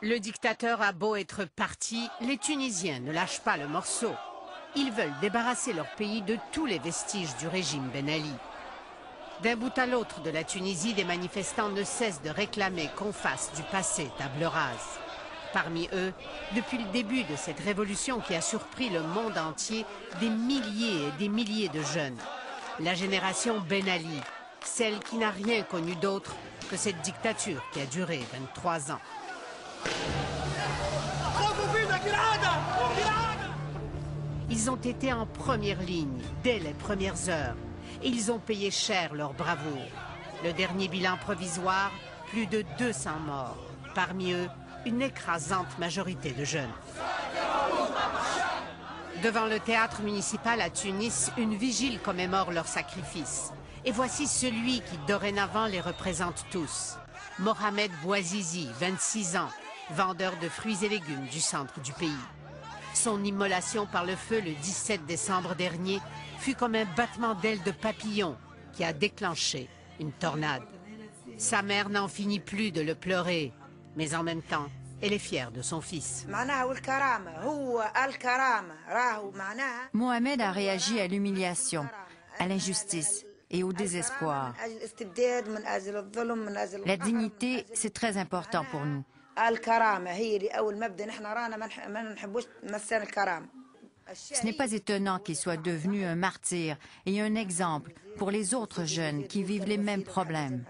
Le dictateur a beau être parti, les Tunisiens ne lâchent pas le morceau. Ils veulent débarrasser leur pays de tous les vestiges du régime Ben Ali. D'un bout à l'autre de la Tunisie, des manifestants ne cessent de réclamer qu'on fasse du passé table rase. Parmi eux, depuis le début de cette révolution qui a surpris le monde entier, des milliers et des milliers de jeunes. La génération Ben Ali, celle qui n'a rien connu d'autre que cette dictature qui a duré 23 ans. Ils ont été en première ligne dès les premières heures et ils ont payé cher leur bravoure. Le dernier bilan provisoire, plus de 200 morts. Parmi eux, une écrasante majorité de jeunes. Devant le théâtre municipal à Tunis, une vigile commémore leur sacrifice. Et voici celui qui dorénavant les représente tous. Mohamed Bouazizi, 26 ans, vendeur de fruits et légumes du centre du pays. Son immolation par le feu le 17 décembre dernier fut comme un battement d'ailes de papillon qui a déclenché une tornade. Sa mère n'en finit plus de le pleurer, mais en même temps, elle est fière de son fils. Mohamed a réagi à l'humiliation, à l'injustice et au désespoir. La dignité, c'est très important pour nous. Ce n'est pas étonnant qu'il soit devenu un martyr et un exemple pour les autres jeunes qui vivent les mêmes problèmes.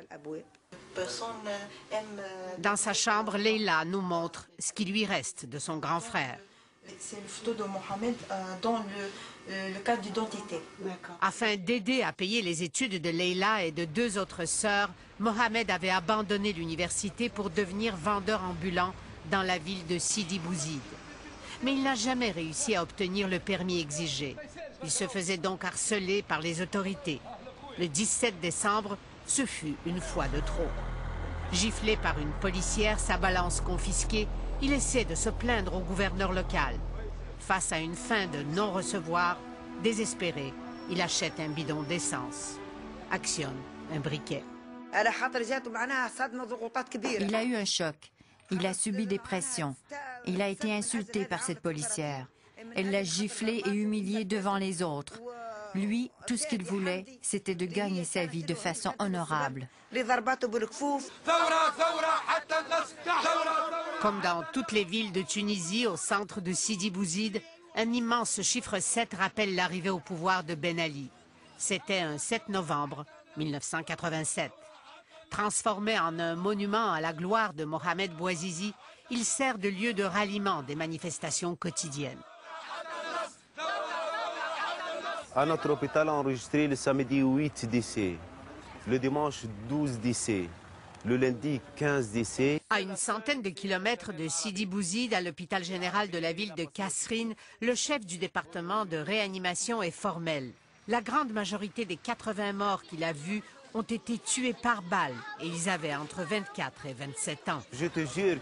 Dans sa chambre, Leila nous montre ce qui lui reste de son grand frère. C'est une photo de Mohamed dans le cadre d'identité. Afin d'aider à payer les études de Leila et de deux autres sœurs, Mohamed avait abandonné l'université pour devenir vendeur ambulant dans la ville de Sidi Bouzid. Mais il n'a jamais réussi à obtenir le permis exigé. Il se faisait donc harceler par les autorités. Le 17 décembre, ce fut une fois de trop. Giflé par une policière, sa balance confisquée, il essaie de se plaindre au gouverneur local. Face à une fin de non-recevoir, désespéré, il achète un bidon d'essence, actionne un briquet. Il a eu un choc. Il a subi des pressions. Il a été insulté par cette policière. Elle l'a giflé et humilié devant les autres. Lui, tout ce qu'il voulait, c'était de gagner sa vie de façon honorable. Comme dans toutes les villes de Tunisie, au centre de Sidi Bouzid, un immense chiffre 7 rappelle l'arrivée au pouvoir de Ben Ali. C'était un 7 novembre 1987. Transformé en un monument à la gloire de Mohamed Bouazizi, il sert de lieu de ralliement des manifestations quotidiennes. À notre hôpital, enregistré le samedi 8 décès, le dimanche 12 décès, le lundi 15 décès. À une centaine de kilomètres de Sidi Bouzid, à l'hôpital général de la ville de Kasserine, le chef du département de réanimation est formel. La grande majorité des 80 morts qu'il a vus ont été tués par balle et ils avaient entre 24 et 27 ans. Je te jure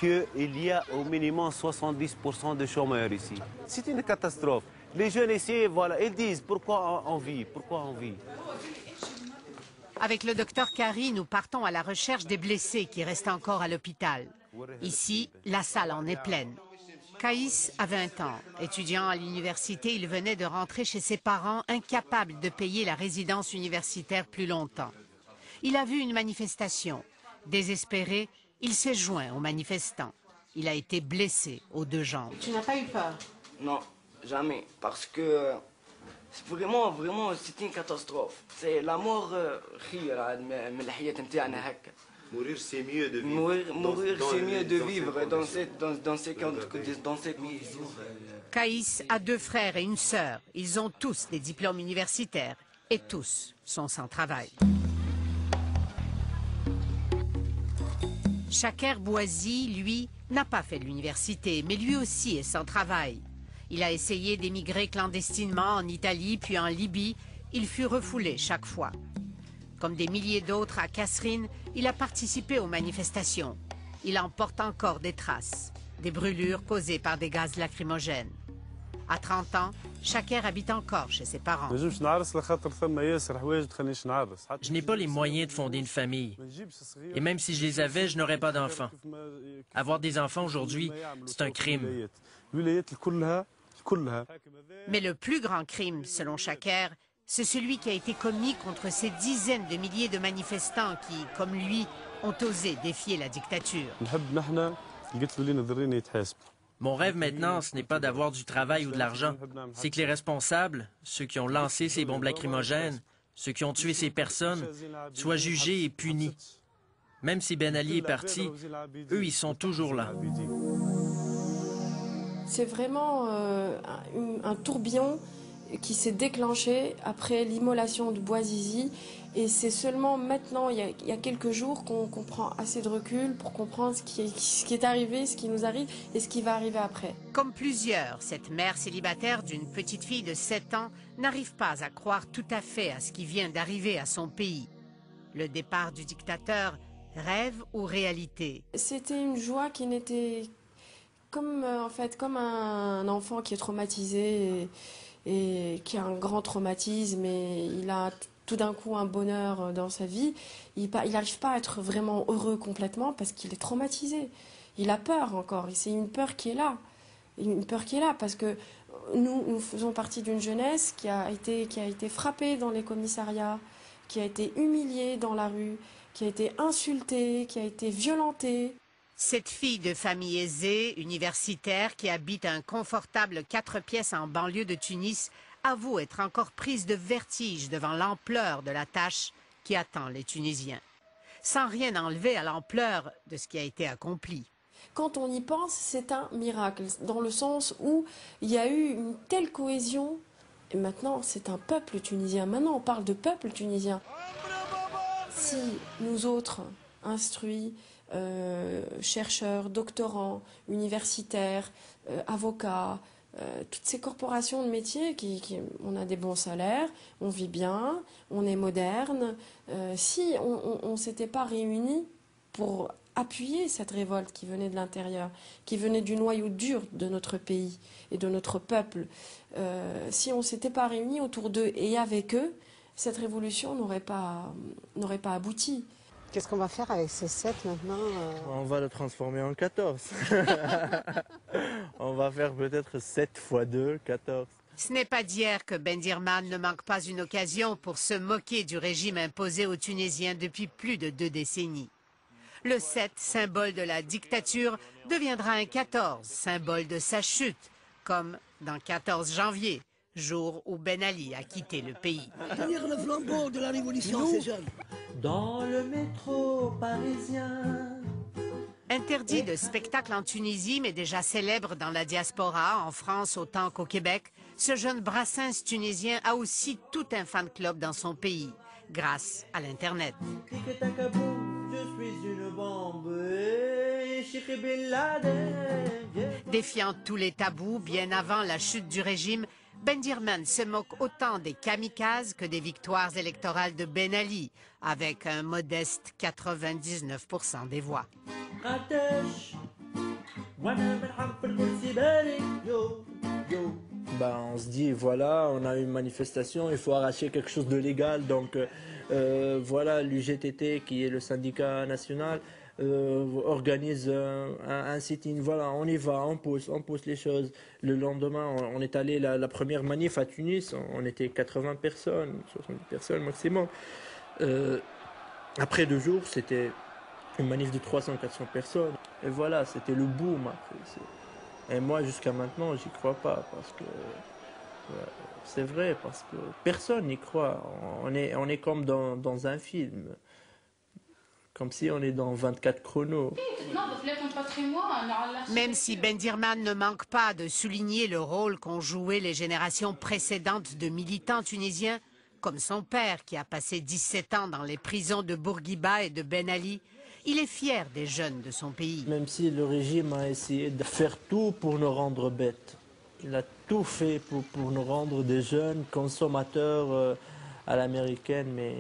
qu'il y a au minimum 70% de chômeurs ici. C'est une catastrophe. Les jeunes ici, voilà, ils disent pourquoi on vit, pourquoi on vit. Avec le docteur Kari, nous partons à la recherche des blessés qui restent encore à l'hôpital. Ici, la salle en est pleine. Kaïs a 20 ans. Étudiant à l'université, il venait de rentrer chez ses parents, incapable de payer la résidence universitaire plus longtemps. Il a vu une manifestation. Désespéré, il s'est joint aux manifestants. Il a été blessé aux deux jambes. Tu n'as pas eu peur? Non, jamais. Parce que vraiment, c'était une catastrophe. C'est la mort. Mourir, c'est mieux de vivre. Mourir, c'est mieux de vivre dans ces conditions. Kaïs a deux frères et une sœur. Ils ont tous des diplômes universitaires et tous sont sans travail. Chaker Bouazi, lui, n'a pas fait de l'université, mais lui aussi est sans travail. Il a essayé d'émigrer clandestinement en Italie puis en Libye. Il fut refoulé chaque fois. Comme des milliers d'autres à Kasserine, il a participé aux manifestations. Il en porte encore des traces, des brûlures causées par des gaz lacrymogènes. À 30 ans, Shaker habite encore chez ses parents. Je n'ai pas les moyens de fonder une famille. Et même si je les avais, je n'aurais pas d'enfants. Avoir des enfants aujourd'hui, c'est un crime. Mais le plus grand crime, selon Shaker, c'est celui qui a été commis contre ces dizaines de milliers de manifestants qui, comme lui, ont osé défier la dictature. Mon rêve maintenant, ce n'est pas d'avoir du travail ou de l'argent. C'est que les responsables, ceux qui ont lancé ces bombes lacrymogènes, ceux qui ont tué ces personnes, soient jugés et punis. Même si Ben Ali est parti, eux, ils sont toujours là. C'est vraiment un tourbillon qui s'est déclenché après l'immolation de Bouazizi. Et c'est seulement maintenant, il y a quelques jours, qu'on prend assez de recul pour comprendre ce qui est arrivé, ce qui nous arrive et ce qui va arriver après. Comme plusieurs, cette mère célibataire d'une petite fille de 7 ans n'arrive pas à croire tout à fait à ce qui vient d'arriver à son pays. Le départ du dictateur, rêve ou réalité? C'était une joie qui n'était comme un enfant qui est traumatisé et qui a un grand traumatisme et il a tout d'un coup un bonheur dans sa vie. Il n'arrive pas à être vraiment heureux complètement parce qu'il est traumatisé. Il a peur encore. C'est une peur qui est là. Une peur qui est là parce que nous faisons partie d'une jeunesse qui a été frappée dans les commissariats, qui a été humiliée dans la rue, qui a été insultée, qui a été violentée. Cette fille de famille aisée, universitaire, qui habite un confortable 4 pièces en banlieue de Tunis, avoue être encore prise de vertige devant l'ampleur de la tâche qui attend les Tunisiens, sans rien enlever à l'ampleur de ce qui a été accompli. Quand on y pense, c'est un miracle, dans le sens où il y a eu une telle cohésion, et maintenant c'est un peuple tunisien. Maintenant on parle de peuple tunisien. Si nous autres, instruits, chercheurs, doctorants, universitaires, avocats, toutes ces corporations de métiers, on a des bons salaires, on vit bien, on est moderne. Si on ne s'était pas réunis pour appuyer cette révolte qui venait de l'intérieur, qui venait du noyau dur de notre pays et de notre peuple, si on ne s'était pas réunis autour d'eux et avec eux, cette révolution n'aurait pas abouti. Qu'est-ce qu'on va faire avec ces 7 maintenant On va le transformer en 14. On va faire peut-être 7 x 2, 14. Ce n'est pas d'hier que Bendirman ne manque pas une occasion pour se moquer du régime imposé aux Tunisiens depuis plus de 2 décennies. Le 7, symbole de la dictature, deviendra un 14, symbole de sa chute, comme dans 14 janvier, jour où Ben Ali a quitté le pays. Tenir le flambeau de la révolution, ces jeunes. Dans le métro parisien. Interdit de spectacle en Tunisie, mais déjà célèbre dans la diaspora, en France autant qu'au Québec, ce jeune Brassens tunisien a aussi tout un fan club dans son pays, grâce à l'Internet. Défiant tous les tabous bien avant la chute du régime, Bendirman se moque autant des kamikazes que des victoires électorales de Ben Ali, avec un modeste 99% des voix. On se dit, voilà, on a une manifestation, il faut arracher quelque chose de légal. Donc voilà, l'UGTT, qui est le syndicat national, organise un sit-in. Voilà, on y va, on pousse les choses. Le lendemain, on est allé la première manif à Tunis, on était 80 personnes, 70 personnes maximum. Après 2 jours, c'était une manif de 300-400 personnes. Et voilà, c'était le boom après. Et moi, jusqu'à maintenant, j'y crois pas, parce que c'est vrai, parce que personne n'y croit. On est comme dans un film. Comme si on est dans 24 chronos. Même si Bendirman ne manque pas de souligner le rôle qu'ont joué les générations précédentes de militants tunisiens, comme son père qui a passé 17 ans dans les prisons de Bourguiba et de Ben Ali, il est fier des jeunes de son pays. Même si le régime a essayé de faire tout pour nous rendre bêtes, il a tout fait pour nous rendre des jeunes consommateurs à l'américaine, mais...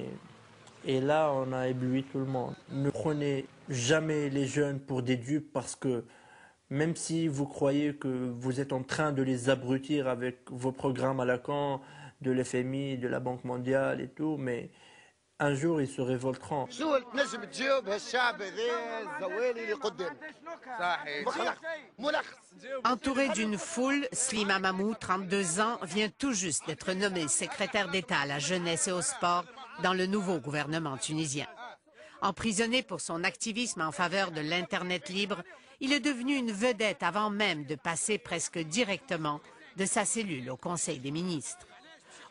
Et là, on a ébloui tout le monde. Ne prenez jamais les jeunes pour des dupes parce que Même si vous croyez que vous êtes en train de les abrutir avec vos programmes à la con, de l'FMI, de la Banque mondiale et tout, mais un jour ils se révolteront. Entouré d'une foule, Slima Mamou, 32 ans, vient tout juste d'être nommé secrétaire d'État à la jeunesse et au sport dans le nouveau gouvernement tunisien. Emprisonné pour son activisme en faveur de l'Internet libre, il est devenu une vedette avant même de passer presque directement de sa cellule au Conseil des ministres.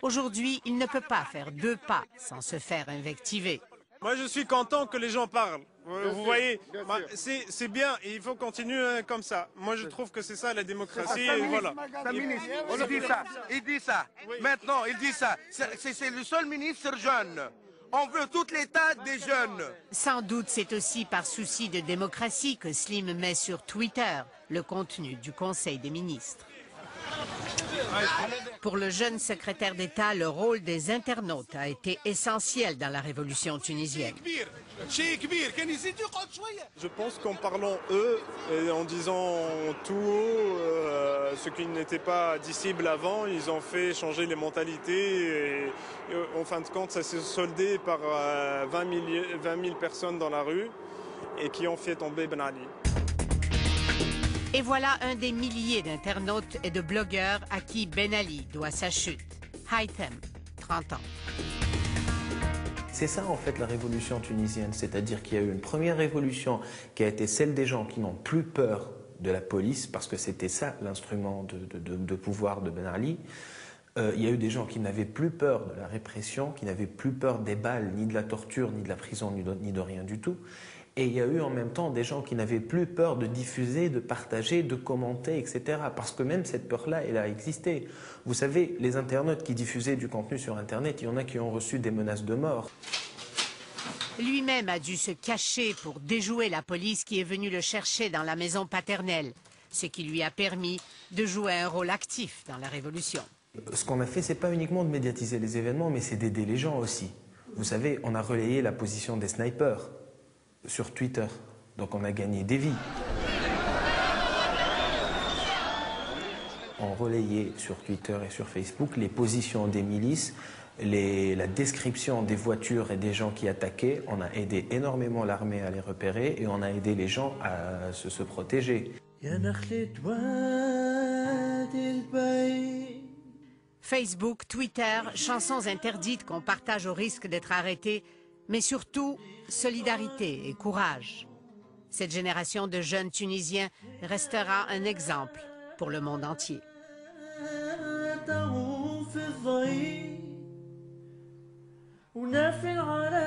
Aujourd'hui, il ne peut pas faire 2 pas sans se faire invectiver. Moi, je suis content que les gens parlent. Vous voyez, c'est bien et il faut continuer comme ça. Moi, je trouve que c'est ça la démocratie. Et voilà. Il dit ça. Maintenant, il dit ça. C'est le seul ministre jeune. On veut tout l'État des jeunes. Sans doute, c'est aussi par souci de démocratie que Slim met sur Twitter le contenu du Conseil des ministres. Pour le jeune secrétaire d'État, le rôle des internautes a été essentiel dans la révolution tunisienne. Je pense qu'en parlant eux et en disant tout haut ce qui n'était pas dissible avant, ils ont fait changer les mentalités et en fin de compte, ça s'est soldé par 20 000 personnes dans la rue et qui ont fait tomber Ben Ali. Et voilà un des milliers d'internautes et de blogueurs à qui Ben Ali doit sa chute. Haitham, 30 ans. C'est ça en fait la révolution tunisienne, c'est-à-dire qu'il y a eu une première révolution qui a été celle des gens qui n'ont plus peur de la police, parce que c'était ça l'instrument de pouvoir de Ben Ali. Il y a eu des gens qui n'avaient plus peur de la répression, qui n'avaient plus peur des balles, ni de la torture, ni de la prison, ni de rien du tout. Et il y a eu en même temps des gens qui n'avaient plus peur de diffuser, de partager, de commenter, etc. Parce que même cette peur-là, elle a existé. Vous savez, les internautes qui diffusaient du contenu sur Internet, il y en a qui ont reçu des menaces de mort. Lui-même a dû se cacher pour déjouer la police qui est venue le chercher dans la maison paternelle, ce qui lui a permis de jouer un rôle actif dans la révolution. Ce qu'on a fait, c'est pas uniquement de médiatiser les événements, mais c'est d'aider les gens aussi. Vous savez, on a relayé la position des snipers sur Twitter. Donc on a gagné des vies. On relayait sur Twitter et sur Facebook les positions des milices, la description des voitures et des gens qui attaquaient. On a aidé énormément l'armée à les repérer et on a aidé les gens à se protéger. Facebook, Twitter, chansons interdites qu'on partage au risque d'être arrêté, mais surtout solidarité et courage. Cette génération de jeunes Tunisiens restera un exemple pour le monde entier. ونافل على